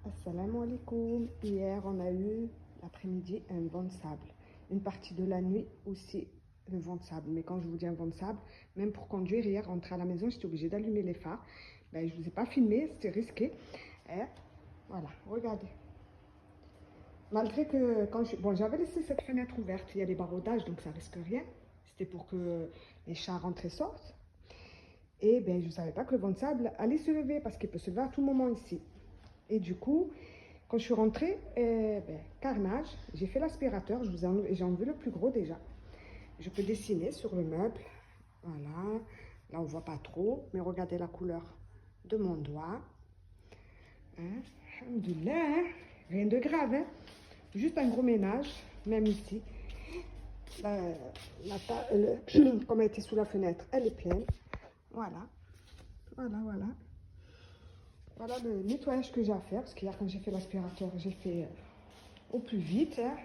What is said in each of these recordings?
Assalamu alaikum. Hier, on a eu l'après-midi un vent de sable. Une partie de la nuit aussi, le vent de sable. Mais quand je vous dis un vent de sable, même pour conduire, hier, rentrer à la maison, j'étais obligée d'allumer les phares. Ben, je ne vous ai pas filmé, c'était risqué. Et voilà, regardez. Malgré que bon, j'avais laissé cette fenêtre ouverte, il y a les barreaux-d'âge, donc ça risque rien. C'était pour que les chats rentrent et sortent. Et ben, je ne savais pas que le vent de sable allait se lever parce qu'il peut se lever à tout moment ici. Et du coup, quand je suis rentrée, carnage, j'ai fait l'aspirateur, j'ai enlevé le plus gros déjà. Je peux dessiner sur le meuble, voilà. Là, on ne voit pas trop, mais regardez la couleur de mon doigt. Hein? Alhamdoulilah, hein? Rien de grave, hein? Juste un gros ménage, même ici. La, comme elle était sous la fenêtre, elle est pleine. Voilà, voilà. Voilà le nettoyage que j'ai à faire, parce qu'hier, quand j'ai fait l'aspirateur, j'ai fait au plus vite. Hein.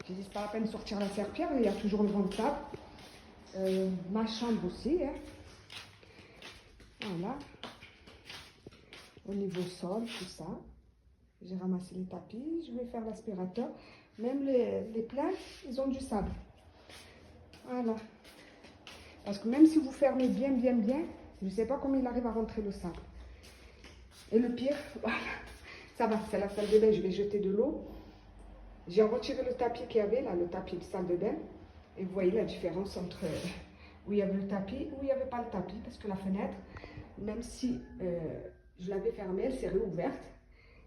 J'ai dit, c'est pas la peine de sortir la serpillère, il y a toujours le vent de sable. Ma chambre aussi. Hein. Voilà. Au niveau sol, tout ça. J'ai ramassé les tapis, je vais faire l'aspirateur. Même les plaintes, ils ont du sable. Voilà. Parce que même si vous fermez bien, je ne sais pas comment il arrive à rentrer le sable. Et le pire, voilà, ça va, c'est la salle de bain, je vais jeter de l'eau. J'ai retiré le tapis qu'il y avait, là, le tapis de salle de bain. Et vous voyez la différence entre où il y avait le tapis et où il n'y avait pas le tapis. Parce que la fenêtre, même si je l'avais fermée, elle s'est réouverte.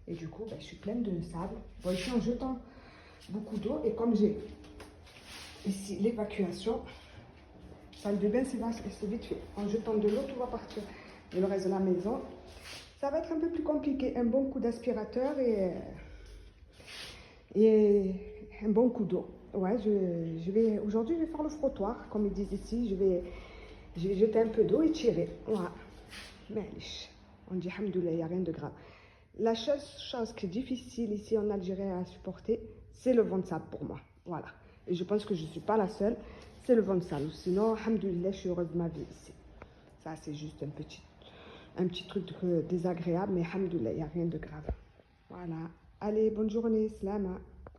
Et du coup, je suis pleine de sable. Bon, ici, en jetant beaucoup d'eau. Et comme j'ai ici l'évacuation, salle de bain, c'est vite fait. En jetant de l'eau, tout va partir. Et le reste de la maison, ça va être un peu plus compliqué. Un bon coup d'aspirateur et un bon coup d'eau. Ouais, aujourd'hui, je vais faire le frottoir, comme ils disent ici. Je vais jeter un peu d'eau et tirer. Ouais. Mais on dit hamdoulilah, il n'y a rien de grave. La seule chose qui est difficile ici en Algérie à supporter, c'est le vent de sable pour moi. Voilà. Et je pense que je ne suis pas la seule. C'est le vent de sable. Sinon, hamdoulilah, je suis heureuse de ma vie ici. Ça, c'est juste un petit truc désagréable, mais hamdoulilah, il n'y a rien de grave. Voilà. Allez, bonne journée, slama.